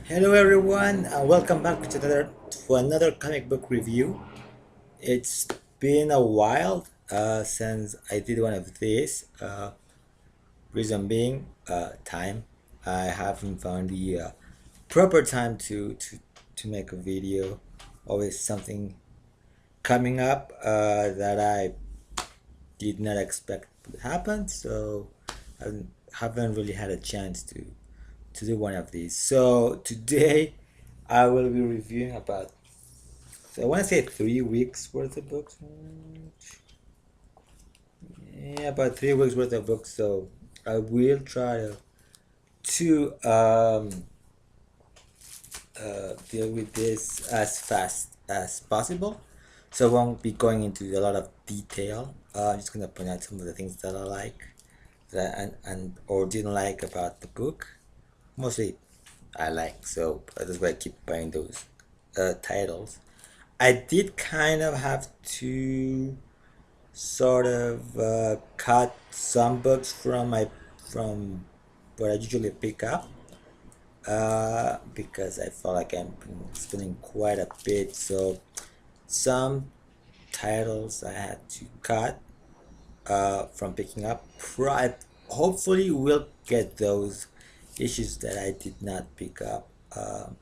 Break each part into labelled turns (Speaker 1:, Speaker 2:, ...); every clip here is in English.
Speaker 1: Hello everyone, welcome back to another comic book review. It's been a while since I did one of these. Reason being, time. I haven't found the proper time to make a video. Always something coming up that I did not expect would happen, so I haven't really had a chance to do one of these. So today I will be reviewing about, so I want to say 3 weeks worth of books. Yeah, about 3 weeks worth of books. So I will try to deal with this as fast as possible. So I won't be going into a lot of detail. I'm just gonna point out some of the things that I like, and or didn't like about the book. Mostly I like, so that's why I keep buying those titles. I did kind of have to sort of cut some books from what I usually pick up because I felt like I'm spending quite a bit. So some titles I had to cut from picking up. Hopefully, we'll get those issues that I did not pick up.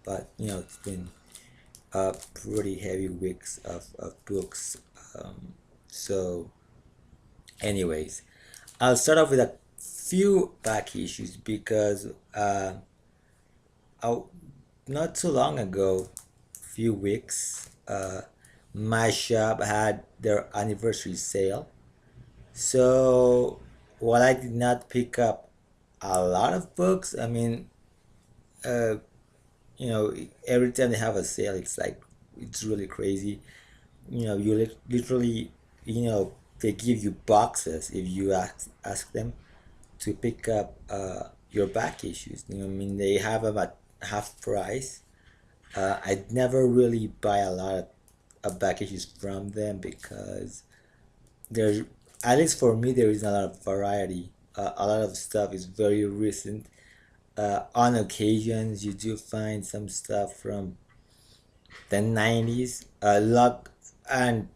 Speaker 1: But it's been pretty heavy weeks of books. So, anyways, I'll start off with a few back issues because I, not too long ago, few weeks, my shop had their anniversary sale. So, while I did not pick up a lot of books, I mean, uh, every time they have a sale, it's really crazy. Literally, they give you boxes if you ask them to pick up your back issues. I mean, they have them at half price. I'd never really buy a lot of back issues from them because there's, at least for me, there isn't a lot of variety. A lot of stuff is very recent. On occasions, you do find some stuff from the 90s. Luck and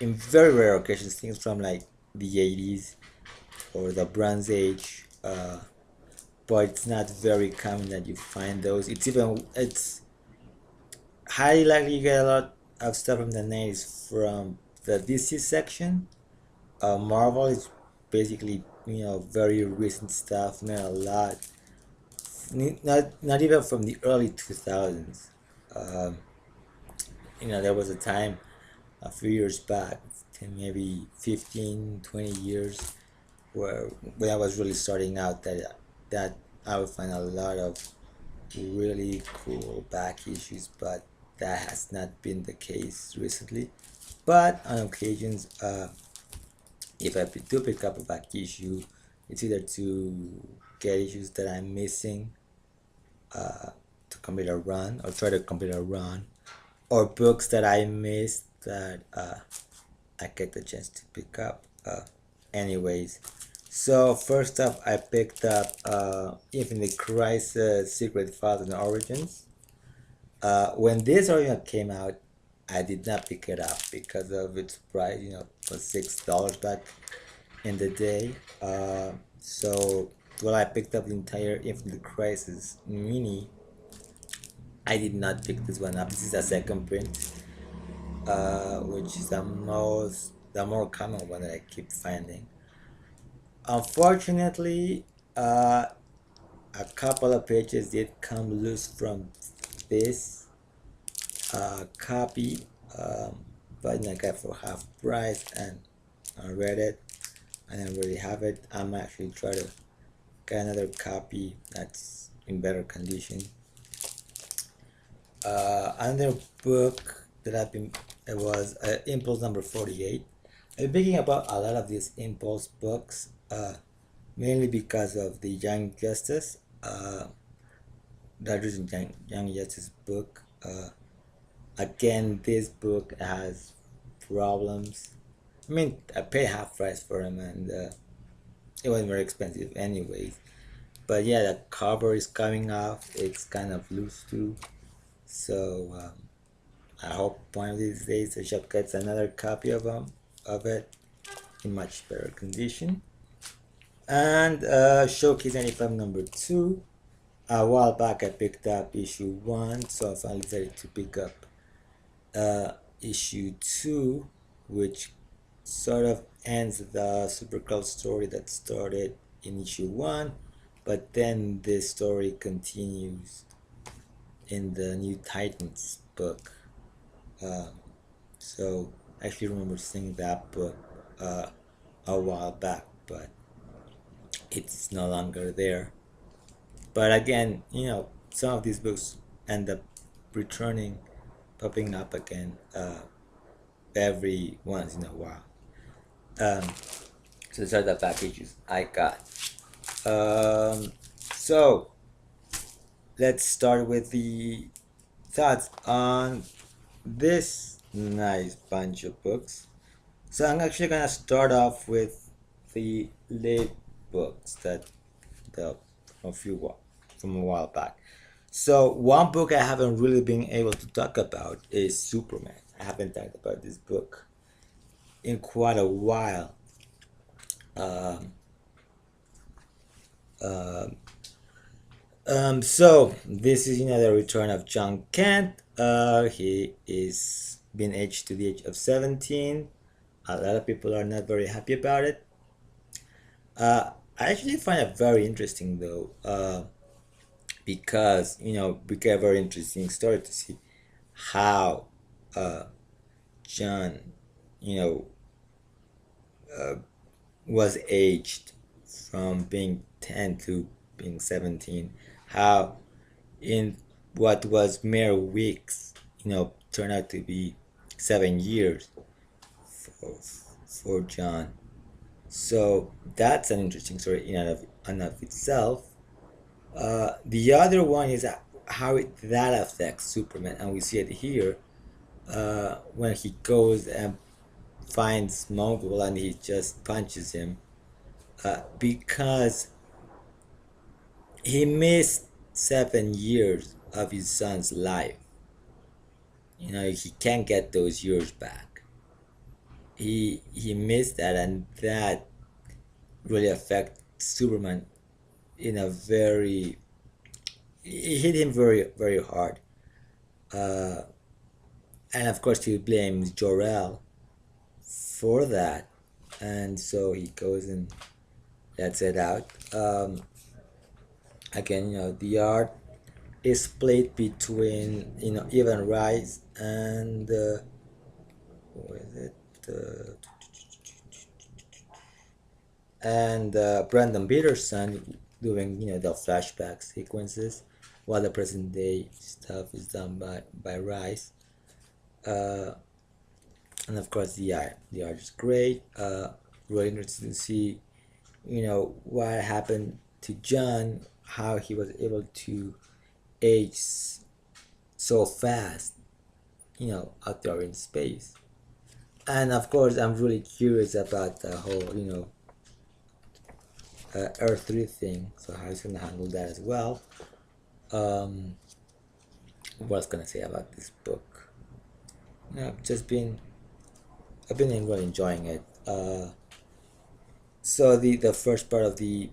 Speaker 1: in very rare occasions, things from like the 80s or the Bronze Age. But it's not very common that you find those. It's highly likely you get a lot of stuff from the 90s from the DC section. Marvel is basically very recent stuff, not a lot, not even from the early 2000s. Um, there was a time a few years back, maybe 15, 20 years, where when I was really starting out, that I would find a lot of really cool back issues, but that has not been the case recently. But on occasions, if I do pick up a back issue, it's either to get issues that I'm missing to complete a run or try to complete a run, or books that I missed that I get the chance to pick up. Anyways, so first up, I picked up Infinite Crisis: Secret Files and Origins. When this original came out, I did not pick it up because of its price. Was $6 back in the day. So while I picked up the entire Infinite Crisis mini, I did not pick this one up. This is a second print, which is the more common one that I keep finding. Unfortunately, a couple of pages did come loose from this copy, but I got for half price, and I read it. I didn't really have it. I'm actually trying to get another copy that's in better condition. Another book that I've been, it was Impulse number 48. I've been thinking about a lot of these Impulse books, mainly because of the Young Justice, that recent Young Justice book. Again, this book has problems. I mean, I paid half price for them, and it wasn't very expensive anyways. but yeah, the cover is coming off. It's kind of loose too. So I hope one of these days the shop gets another copy of it in much better condition. And Showcase Anytime number 2. A while back I picked up issue 1, so I finally decided to pick up issue 2, which sort of ends the Supergirl story that started in issue 1, but then this story continues in the New Titans book. So I actually remember seeing that book a while back, but it's no longer there. But again, some of these books end up returning, popping up again every once in a while. Um, so these are the packages I got. So let's start with the thoughts on this nice bunch of books. So I'm actually gonna start off with the late books that the from a from a while back. So one book I haven't really been able to talk about is Superman. I haven't talked about this book in quite a while. Um, so this is the return of John Kent. He is being aged to the age of 17. A lot of people are not very happy about it. I actually find it very interesting though, because became a very interesting story to see how uh, John, you know, was aged from being 10 to being 17. How in what was mere weeks, turned out to be 7 years for, for John. So that's an interesting story in and of itself. The other one is how that affects Superman, and we see it here when he goes and finds Mongol and he just punches him because he missed 7 years of his son's life. He can't get those years back. He missed that, and that really affects Superman in a very. It hit him very very hard, and of course he blames Jor-El for that, and so he goes and lets it out. Again, the art is split between Evan Rice and what is it? And Brandon Peterson doing the flashback sequences, while the present day stuff is done by Rice. Uh, and of course the art is great. Really interesting to see what happened to John, how he was able to age so fast, out there in space. And of course, I'm really curious about the whole, Earth 3 thing. So how he's gonna handle that as well. Um, what else can I say about this book? I've been really enjoying it. So the first part of the,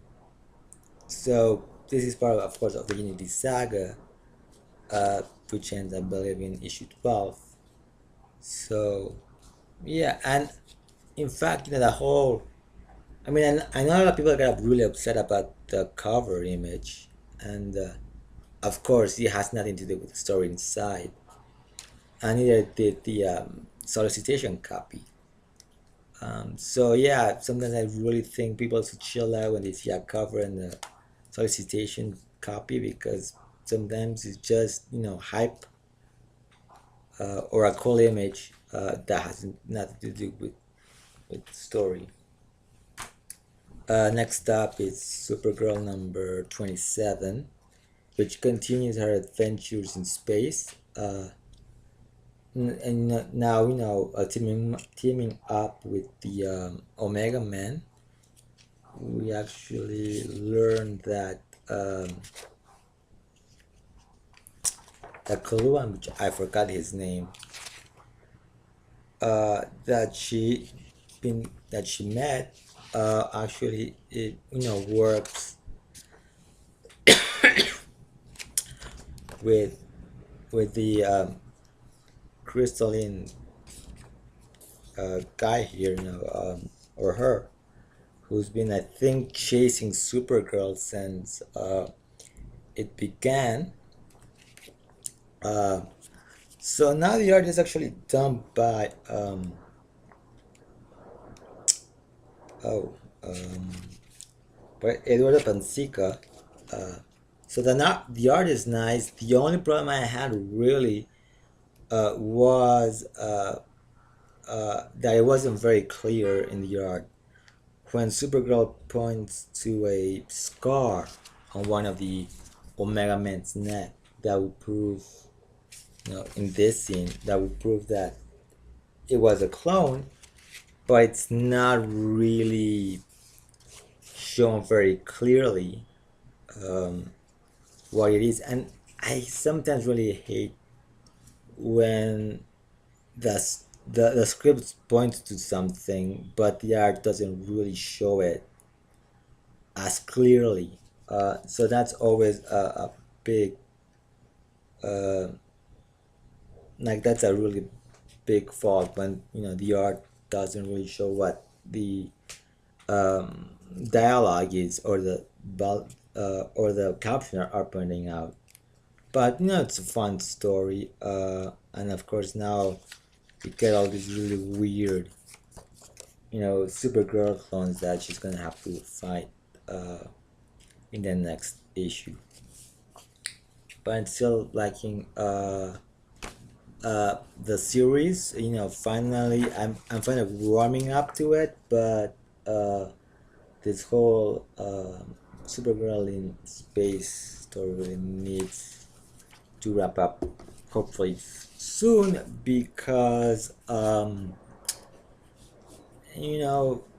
Speaker 1: so this is part of course of the Unity saga, which ends I believe in issue 12. So yeah, and in fact, the whole. I mean, I know a lot of people got really upset about the cover image, and of course, it has nothing to do with the story inside, and neither did the solicitation copy. So yeah, sometimes I really think people should chill out when they see a cover and the solicitation copy, because sometimes it's just hype or a cool image that has nothing to do with the story. Next up is Supergirl number 27, which continues her adventures in space. And now, teaming up with the Omega Man, we actually learned that um, the Kaluan, which I forgot his name, that she met, actually it works with the crystalline guy here, or her, who's been, I think, chasing Supergirl since it began. Uh, so now the art is actually done by oh um, by Eduardo Pansica. Uh, so the art is nice. The only problem I had really was that it wasn't very clear in the art. When Supergirl points to a scar on one of the Omega Men's neck, that would prove, in this scene, that would prove that it was a clone, but it's not really shown very clearly um, what it is. And I sometimes really hate when the script points to something, but the art doesn't really show it as clearly. So that's always a big, uh, like that's a really big fault when the art doesn't really show what the um, dialogue is, or or the caption are pointing out. But it's a fun story, and of course now we get all these really weird, Supergirl clones that she's gonna have to fight uh, in the next issue. But I'm still liking the series. Finally, I'm kind of warming up to it, but this whole Supergirl in space story really needs to wrap up, hopefully soon, because I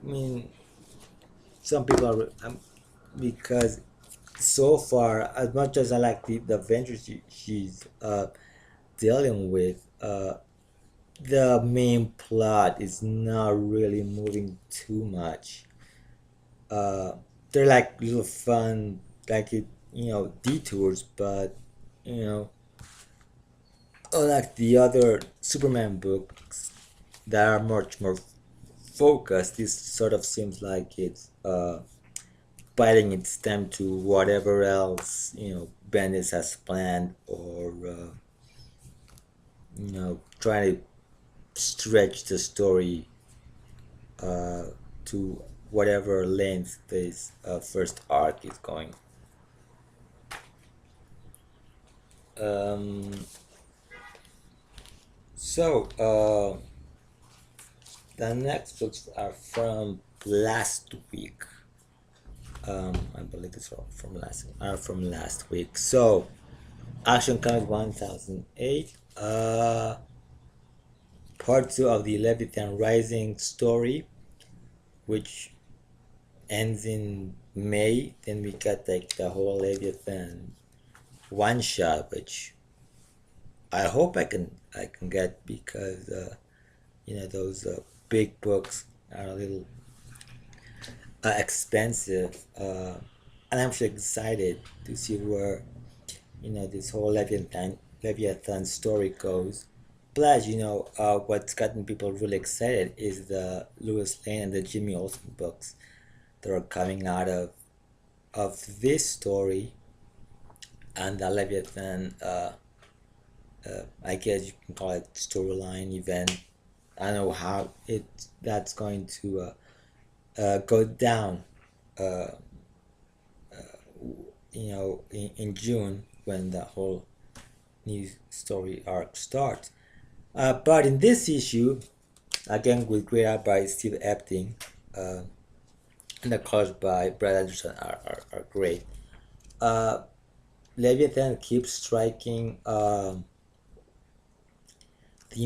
Speaker 1: mean, some people are because so far, as much as I like the adventures she's dealing with, the main plot is not really moving too much. uh, they're like little fun, like detours, but you know unlike the other Superman books that are much more focused, this sort of seems like it's biding its time to whatever else Bendis has planned, or trying to stretch the story to whatever length this first arc is going. Um, so the next books are from last week. I believe it's from last week. So, Action Comics 1008, part 2 of the Leviathan Rising story, which ends in May. Then we got like the whole Leviathan one shot, which I hope I can get, because those big books are a little expensive, and I'm actually excited to see where this whole Leviathan story goes. Plus, what's gotten people really excited is the Lewis Lane and the Jimmy Olsen books that are coming out of this story, and the Leviathan. I guess you can call it storyline event. I don't know how that's going to go down. Uh, in June, when the whole new story arc starts. But in this issue, again with great art by Steve Epting, uh, and the colors by Brad Anderson are great. Uh, Leviathan keeps striking the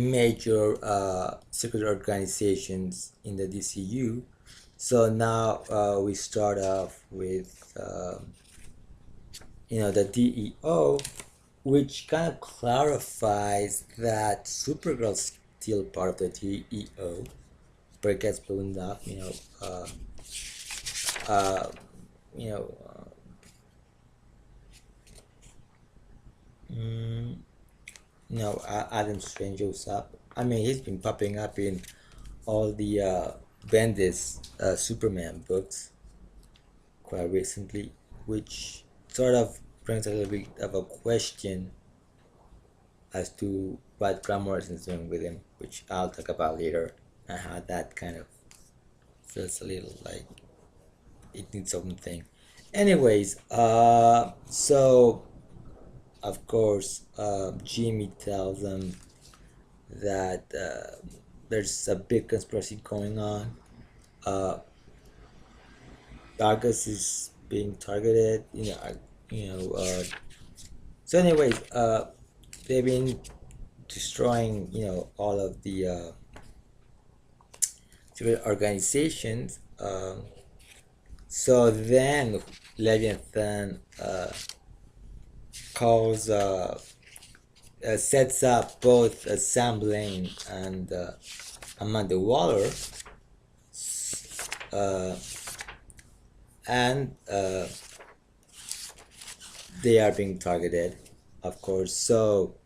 Speaker 1: major secret organizations in the DCU. So now we start off with the DEO, which kind of clarifies that Supergirl's still part of the DEO, but it gets blown up. Uh, you know, mm, Adam Strange shows up. I mean, he's been popping up in all the Bendis Superman books quite recently, which sort of brings a little bit of a question as to what Grant Morrison's doing with him, which I'll talk about later, and how that kind of feels a little like it needs something. Anyways, so of course, Jimmy tells them that there's a big conspiracy going on. Uh, Argus is being targeted. You know. So, anyways, they've been destroying, all of the civil organizations. So then Leviathan calls, sets up both Sam Blaine and Amanda Waller, uh, and they are being targeted, of course. So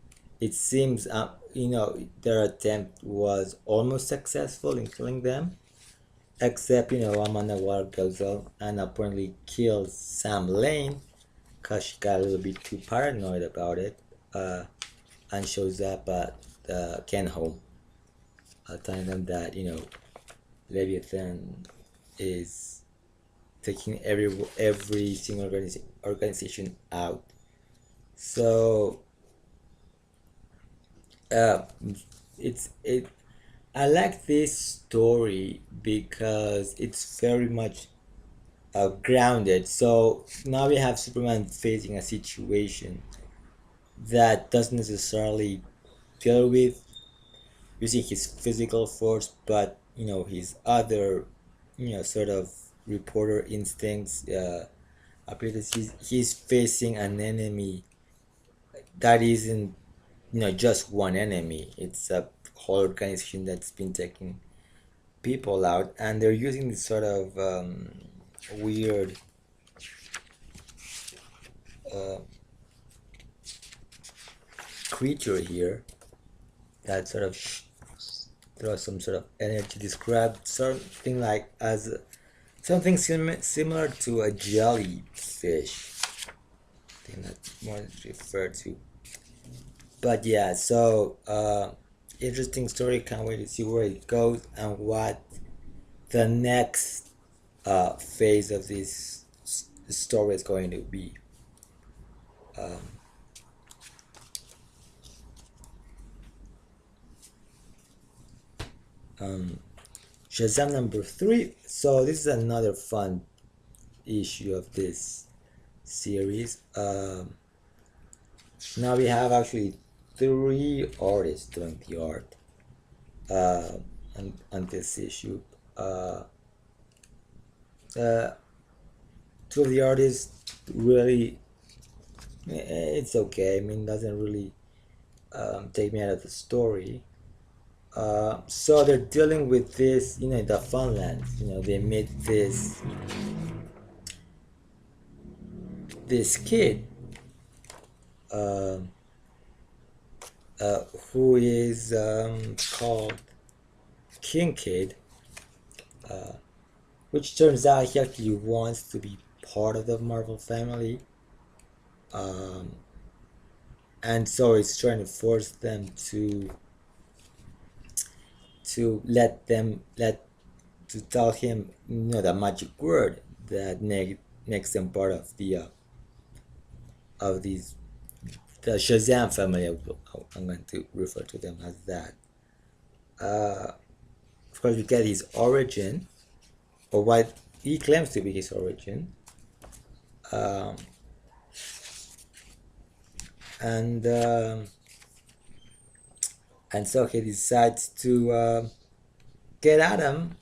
Speaker 1: it seems, their attempt was almost successful in killing them, except, Amanda Waller goes up and apparently kills Sam Lane because she got a little bit too paranoid about it, and shows up at Ken home, telling them that, Leviathan is taking every single organization out. So uh, it's it. I like this story because it's very much grounded. So now we have Superman facing a situation that doesn't necessarily deal with using his physical force, but his other, sort of reporter instincts. Because he's facing an enemy that isn't, just one enemy. It's a whole organization that's been taking people out, and they're using this sort of weird uh, creature here that sort of throws some sort of energy. Described something like as something similar to a jellyfish. I think that's more referred to. But yeah, so interesting story. Can't wait to see where it goes and what the next phase of this story is going to be. Um, um, Shazam number 3. So this is another fun issue of this series. Now we have actually 3 artists doing the art on this issue. Uh, 2 of the artists really, it's okay. I mean, doesn't really take me out of the story. So they're dealing with this, the Funlands. They meet this kid, uh, who is called King Kid, which turns out he actually wants to be part of the Marvel family, and so it's trying to force them to to tell him, the magic word that makes them part of the Shazam family. I'm going to refer to them as that. Of course, we get his origin, or what he claims to be his origin, um, and so he decides to get Adam.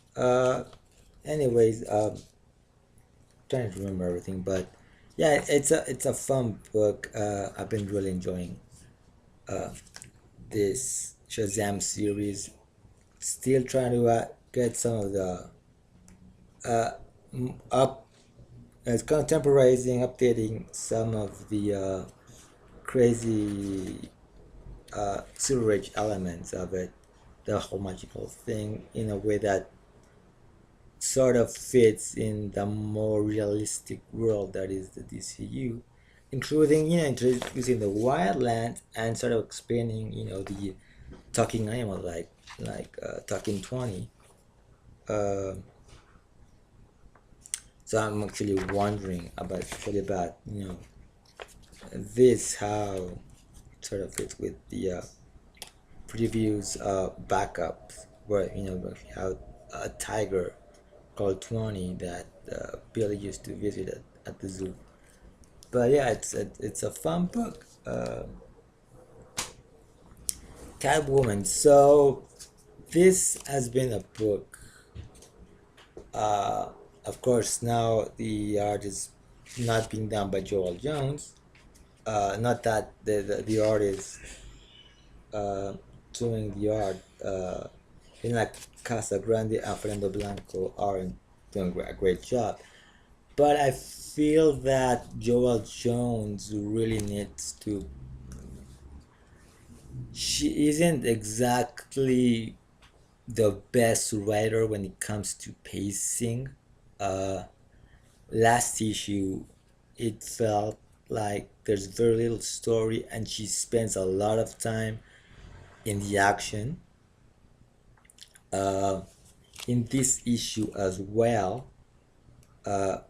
Speaker 1: Anyways, trying to remember everything, but Yeah, it's a fun book. I've been really enjoying this Shazam series. Still trying to get some of the up, contemporizing, updating some of the crazy Silver Age elements of it, the whole magical thing, in a way that sort of fits in the more realistic world that is the DCU, including introducing the wildlands and sort of explaining the talking animal like talking 20. Uh, so I'm actually wondering about this, how it sort of fits with the previews backups where we have a tiger called 20 that Billy used to visit at the zoo. But yeah, it's a fun book. Catwoman. So this has been a book. Uh, of course, now the art is not being done by Joel Jones. Not that the artist uh, doing the art, in like Casa Grande and Fernando Blanco aren't doing a great job. But I feel that Joel Jones really needs to. She isn't exactly the best writer when it comes to pacing. Uh, Last issue, it felt like there's very little story, and she spends a lot of time in the action. Uh, in this issue as well,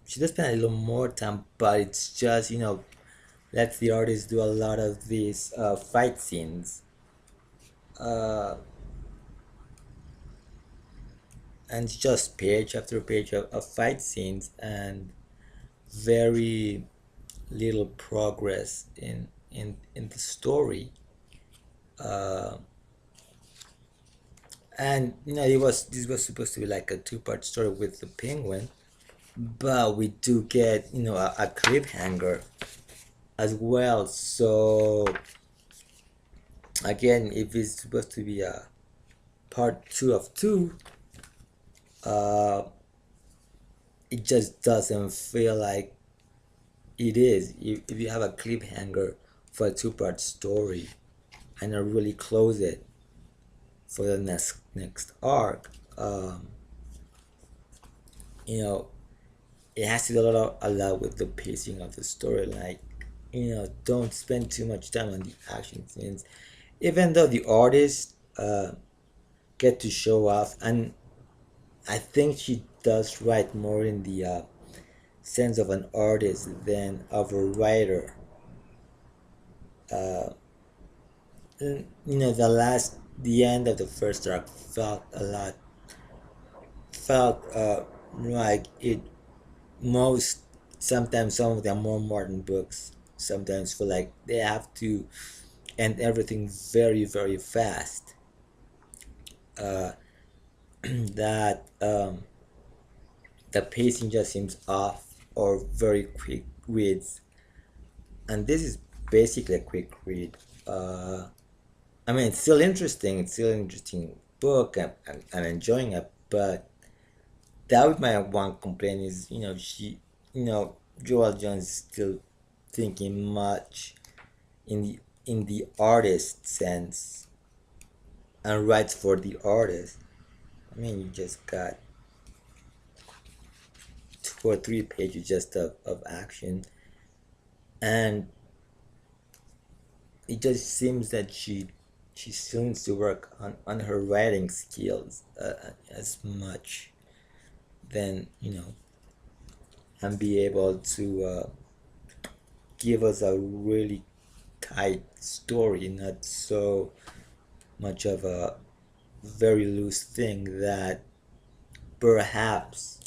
Speaker 1: she does spend a little more time, but it's just lets the artist do a lot of these fight scenes, uh, and it's just page after page of fight scenes and very little progress in the story. Uh, and this was supposed to be like a two-part story with the penguin, but we do get a cliffhanger as well. So again, if it's supposed to be a part two of two, uh, it just doesn't feel like it is. If you have a cliffhanger for a two-part story and not really close it for the next arc, you know, it has to do a lot with the pacing of the story. Like, don't spend too much time on the action scenes, even though the artists get to show off. And I think she does write more in the sense of an artist than of a writer. Uh, the end of the first arc felt like it most sometimes some of the more modern books sometimes feel like they have to end everything very very fast. uh, that the pacing just seems off or very quick reads, and this is basically a quick read. I mean, it's still interesting. It's still an interesting book. I'm enjoying it, but that would my one complaint is Joel Jones is still thinking much in the artist sense and writes for the artist. I mean, you just got 2 or 3 pages just of action, and it just seems that she still needs to work on her writing skills as much than and be able to give us a really tight story, not so much of a very loose thing that perhaps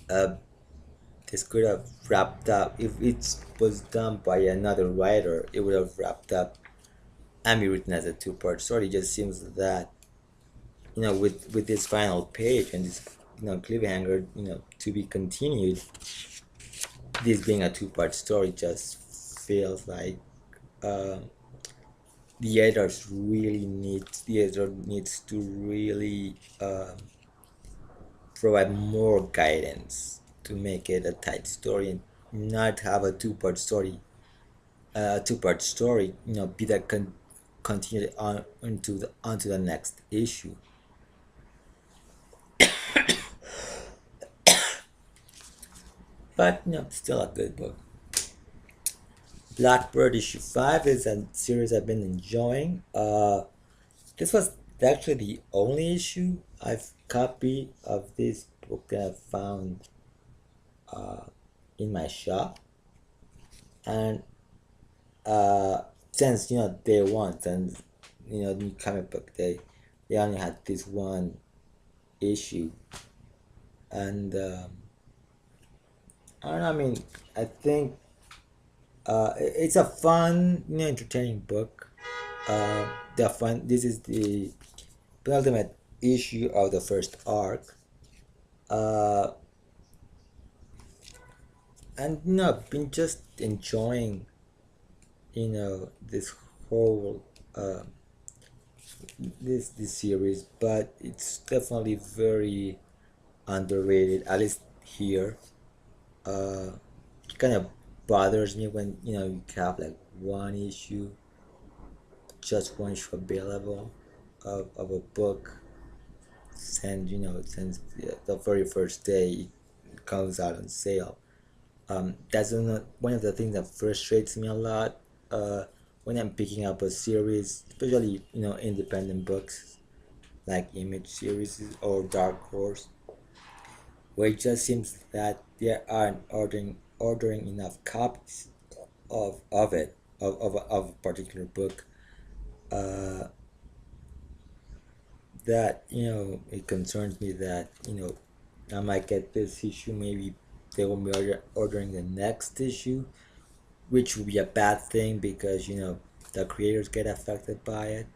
Speaker 1: uh, this could have wrapped up if it was done by another writer. It would have wrapped up and be written as a two-part story. It just seems that with this final page and this cliffhanger to be continued, this being a two-part story just feels like uh, the editor needs to really provide more guidance to make it a tight story and not have a two-part story, be that continue on onto the next issue. But still a good book. Blackbird issue 5 is a series I've been enjoying. This was actually the only issue I've copied of this book that I found in my shop, and uh, since day one, since new comic book day, they only had this one issue, and I don't know. I mean, I think it's a fun, entertaining book. The fun. This is the penultimate issue of the first arc. Uh, and been just enjoying this whole uh, this series, but it's definitely very underrated, at least here. It kind of bothers me when you have like one issue, just one issue available of a book, and since the very first day it comes out on sale. That's one of the things that frustrates me a lot when I'm picking up a series, especially independent books like Image series or Dark Horse, where it just seems that they aren't ordering enough copies of a particular book. Uh, that it concerns me that I might get this issue, maybe they will be ordering the next issue, which would be a bad thing because the creators get affected by it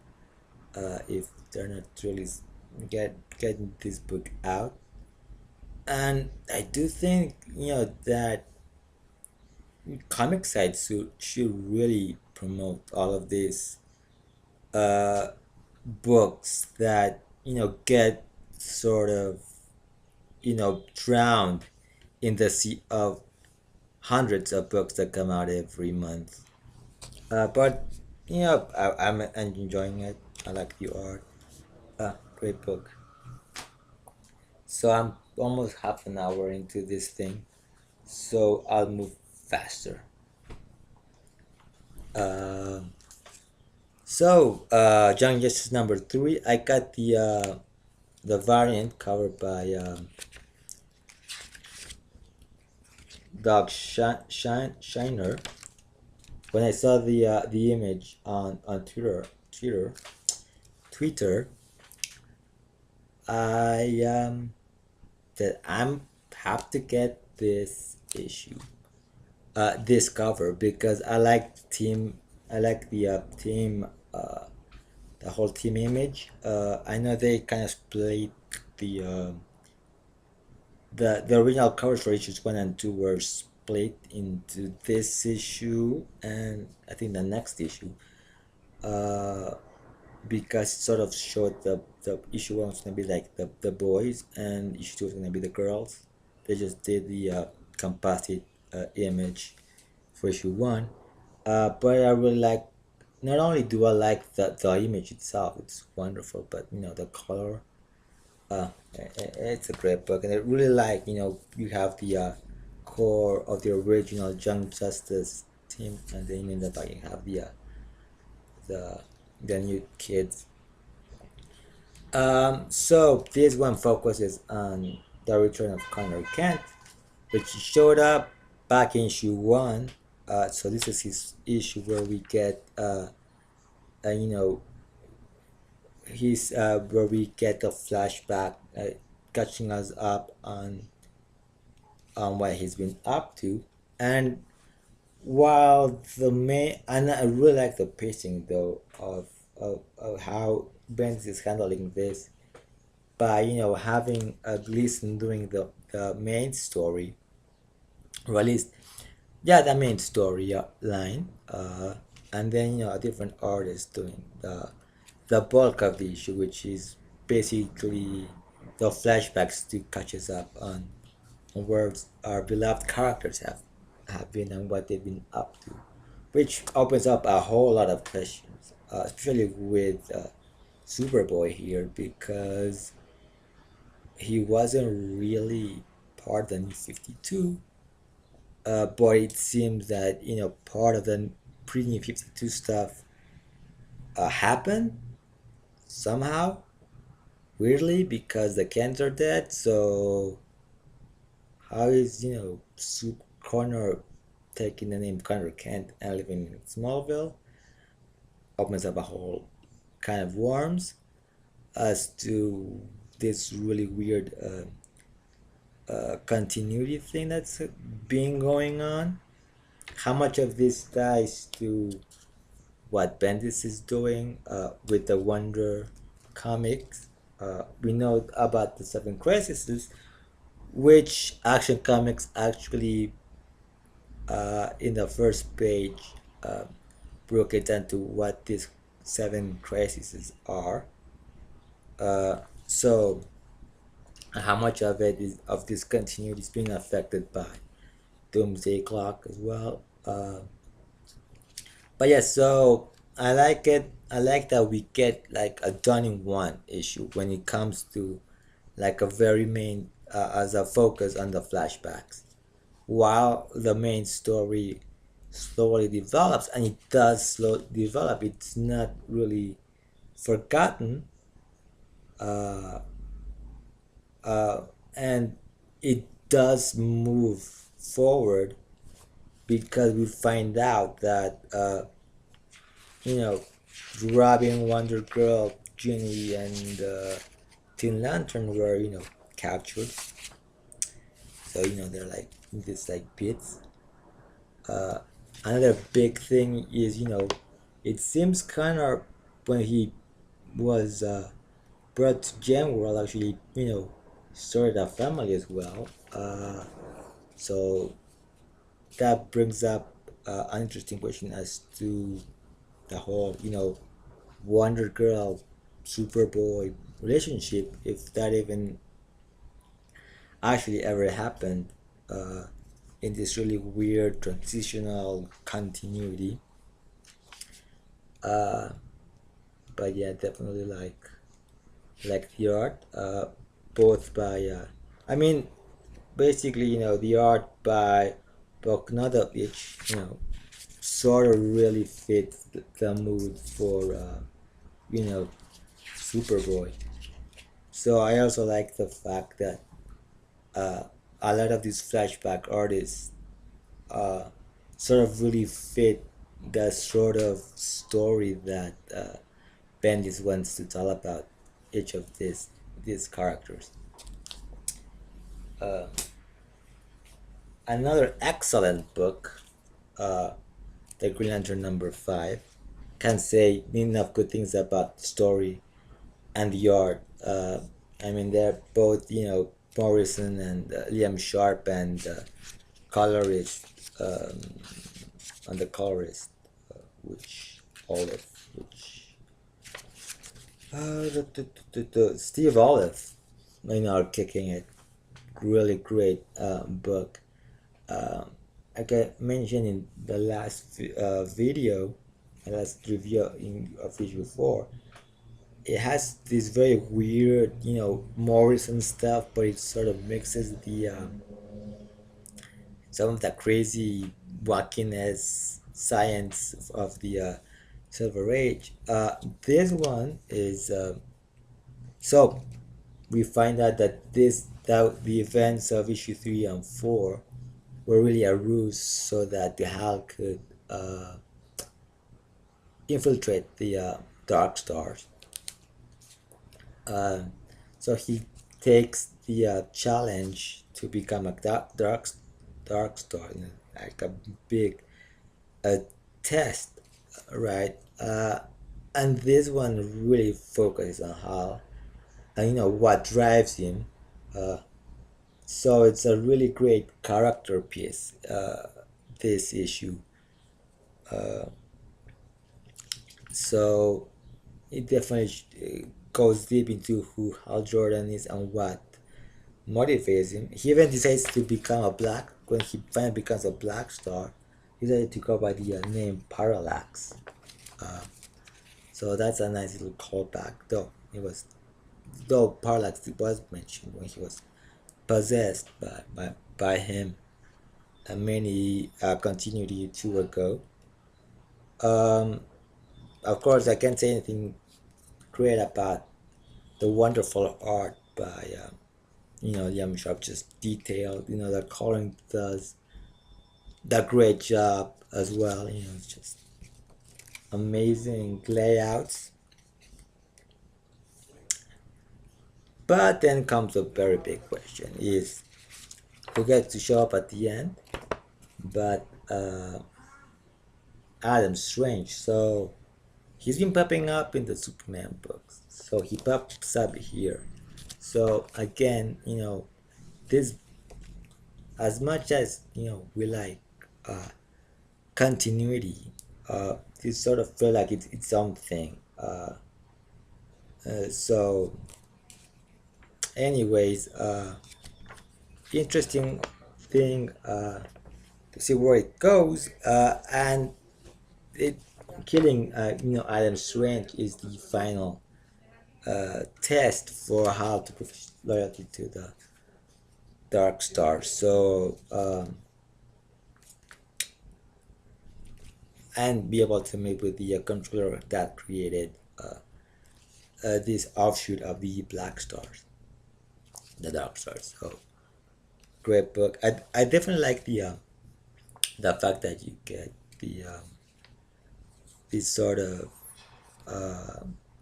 Speaker 1: if they're not really getting this book out. And I do think that comic sites should really promote all of these uh, books that get sort of drowned in the sea of hundreds of books that come out every month. But I'm enjoying it. I like the art. Great book. So I'm almost half an hour into this thing, so I'll move faster. Um Young Justice number 3. I got the variant covered by Doug Shiner. When I saw the image on Twitter, I that I'm have to get this issue, this cover, because I like the whole team image. I know they kind of split the the original covers for issues 1 and 2 were split into this issue and I think the next issue. Uh, because it sort of showed the issue 1 was gonna be like the boys and issue 2 was gonna be the girls. They just did the composite image for issue 1. But I really like. Not only do I like the image itself, it's wonderful, but the color. It's a great book, and I really like you have the core of the original Young Justice team, and then in the back you have the the new kids. So this one focuses on the return of Connor Kent, which showed up back in issue 1. So this is his issue where we get you know his where we get a flashback catching us up on what he's been up to. And while the main, and I really like the pacing though of how Bendis is handling this by having Gleason doing the main story, or at least Yeah, the main story line, and then a different artist doing the bulk of the issue, which is basically the flashbacks to catch us up on where our beloved characters have been and what they've been up to, which opens up a whole lot of questions, especially with Superboy here, because he wasn't really part of the New 52, but it seems that part of the pre-New 52 stuff happened somehow weirdly because the Kents are dead. So how is Soup Connor taking the name Connor Kent and living in Smallville? Opens up a whole kind of worms as to this really weird continuity thing that's been going on. How much of this ties to what Bendis is doing with the Wonder comics? We know about the Seven Crises, which Action Comics actually, in the first page, uh, broke it down to what these seven crises are. So, how much of it is of this continuity is being affected by Doomsday Clock as well? But yeah, so I like it. I like that we get like a done in one issue when it comes to like a very main as a focus on the flashbacks, while the main story slowly develops, and it does slow develop. It's not really forgotten, uh, uh, and it does move forward because we find out that you know, Robin, Wonder Girl, Ginny, and Tin Lantern were captured. So they're like in this like pits. Uh, Another big thing is it seems kind of when he was brought to Gem World actually started a family as well. So that brings up an interesting question as to the whole Wonder Girl Superboy relationship, if that even actually ever happened uh, in this really weird transitional continuity. Uh, but yeah, definitely like the art, both by I mean, basically the art by Bogdanovich, sort of really fits the mood for you know Superboy. So I also like the fact that uh, a lot of these flashback artists uh, sort of really fit the sort of story that Bendis wants to tell about each of these characters. Uh, Another excellent book, uh, The Green Lantern #5. Can't say enough good things about the story and the art. I mean, they're both Morrison and Liam Sharp and colorist and the colorist, which Olive, which Steve Olive, are kicking it. Really great book. Um, like I mentioned in the last video, the last review of Visual 4, it has this very weird, Morrison stuff, but it sort of mixes the some of the crazy wackiness science of the Silver Age. This one is so we find out that the events of issue 3 and 4 were really a ruse so that the Hulk could infiltrate the Dark Stars. Uh, so he takes the challenge to become a dark star, like a big test, right? And this one really focuses on how, what drives him. Uh, so it's a really great character piece. this issue. So it definitely goes deep into who Hal Jordan is and what motivates him. He even decides to become a black when he finally becomes a black star. He decided to go by the name Parallax. So that's a nice little callback, though Parallax was mentioned when he was possessed by him many continuity two ago. Um, of course, I can't say anything great about the wonderful art by Liam Sharp, just detailed. The coloring does the great job as well. It's just amazing layouts. But then comes a very big question: is who gets to show up at the end? But Adam Strange. So he's been popping up in the Superman books. So he pops up here. So again, this, as much as we like continuity, this sort of feel like it's its own thing. So, anyways, interesting thing to see where it goes, and it killing Adam Strange is the final test for how to prove loyalty to the Dark Star. So and be able to meet with the controller that created this offshoot of the Black Stars, the Dark Stars. So great book. I definitely like the fact that you get the this sort of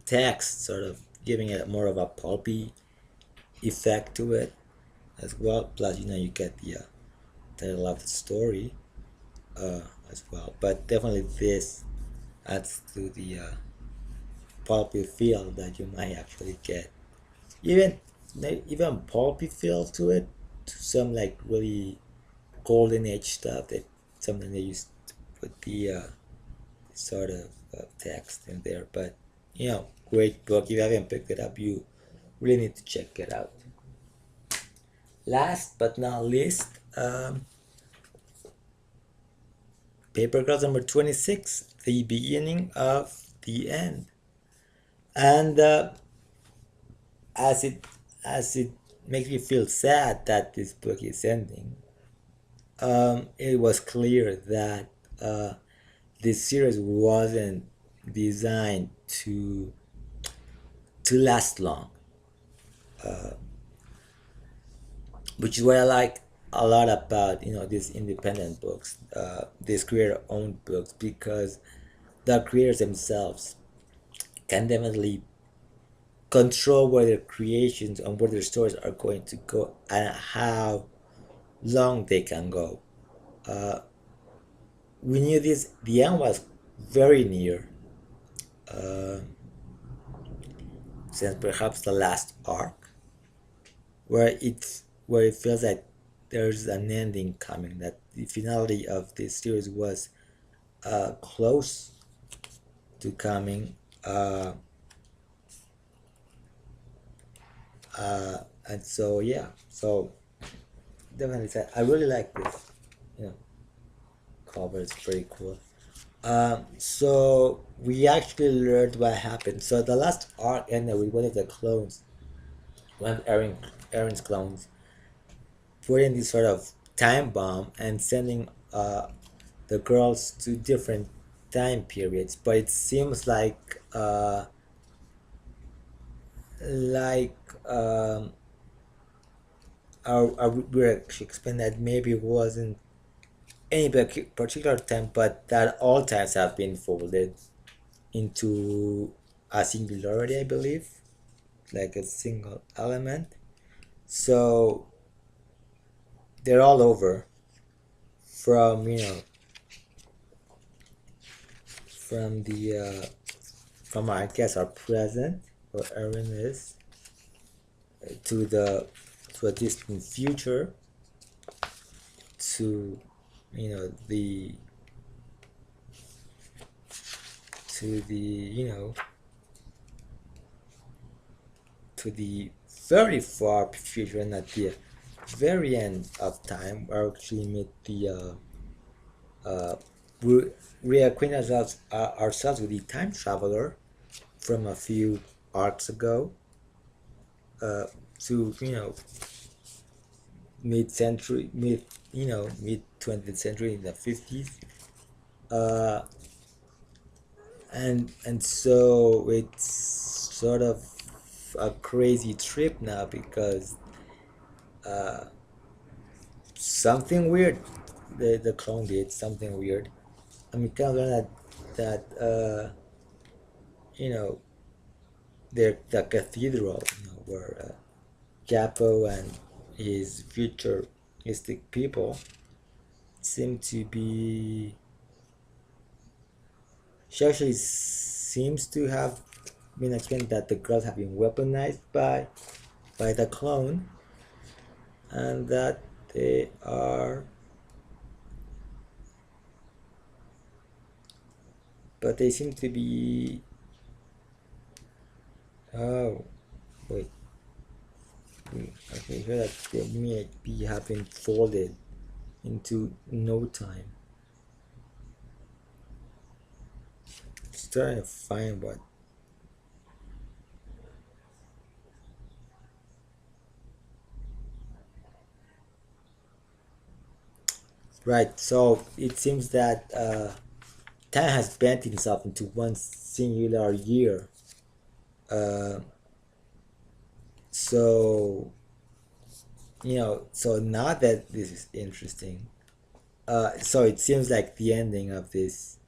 Speaker 1: text, sort of giving it more of a pulpy effect to it as well. Plus, you get the title of the story as well. But definitely this adds to the pulpy feel that you might actually get. Even even pulpy feel to it, to some like really golden age stuff that something they used to put the sort of text in there. But great book. If you haven't picked it up, you really need to check it out. Last but not least, Paper Girls number 26, The Beginning of the End. And as it makes me feel sad that this book is ending, it was clear that this series wasn't designed to last long, which is what I like a lot about these independent books, these creator-owned books, because the creators themselves can definitely control where their creations and where their stories are going to go and how long they can go. We knew this. The end was very near, since perhaps the last arc, where it feels like there's an ending coming. That the finality of this series was close to coming. And so yeah, so definitely said I really like this cover. It's pretty cool. So we actually learned what happened. So the last arc ended with one of the clones, one of Aaron's clones, putting this sort of time bomb and sending the girls to different time periods. But it seems like our research explained that maybe it wasn't any particular time, but that all times have been folded into a singularity, I believe, like a single element. So they're all over from from the from I guess our present, where Erin is, to a distant future, to the to the to the very far future, and at the very end of time, we actually meet the we reacquaint ourselves with the time traveler from a few arcs ago, uh, to mid-century, mid 20th century in the 50s, uh, and so it's sort of a crazy trip now because something weird the clone did something weird. I mean, kind of learn that you know the cathedral, where Capo and his futuristic people seem to be. She actually seems to have been explained that the girls have been weaponized by the clone, and that they are, but they seem to be. Oh, wait. Okay, here that they may be having folded into no time. Just trying to find what. Right, so it seems that time has bent itself into one singular year. Uh, so, so now that this is interesting, so it seems like the ending of this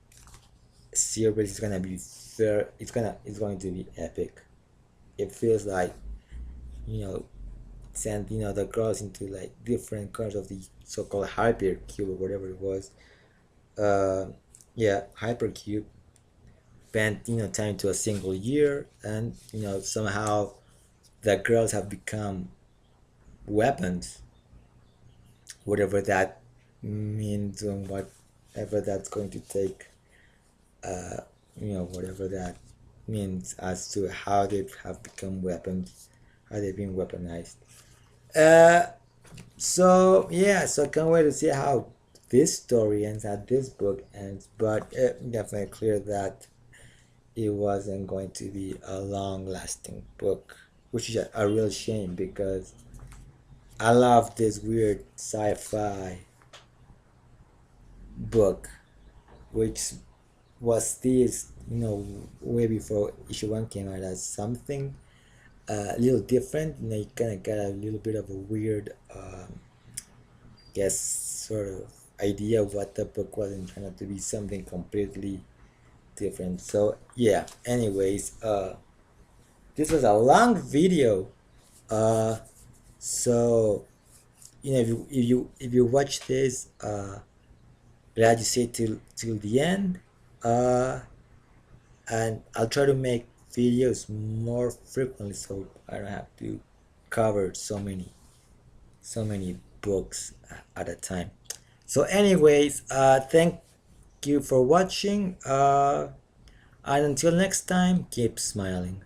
Speaker 1: series is gonna be fair. It's going to be epic. It feels like, you know send the girls into like different colors of the so-called hypercube or whatever it was. Yeah, hypercube bent time to a single year, and somehow the girls have become weapons, whatever that means, and whatever that's going to take. Whatever that means as to how they have become weapons, how they've been weaponized. Uh, So yeah, so I can't wait to see how this story ends, how this book ends. But definitely clear that it wasn't going to be a long-lasting book, which is a real shame because I love this weird sci-fi book, which was this, way before issue one came out, as something a little different. You kind of got a little bit of a weird, guess, sort of idea of what the book was, and turned out to be something completely different. So yeah, anyways, this was a long video. uh so if you watch this, glad you stay till the end. uh and I'll try to make videos more frequently so I don't have to cover so many books at a time. So anyways, thank you for watching, and until next time, keep smiling.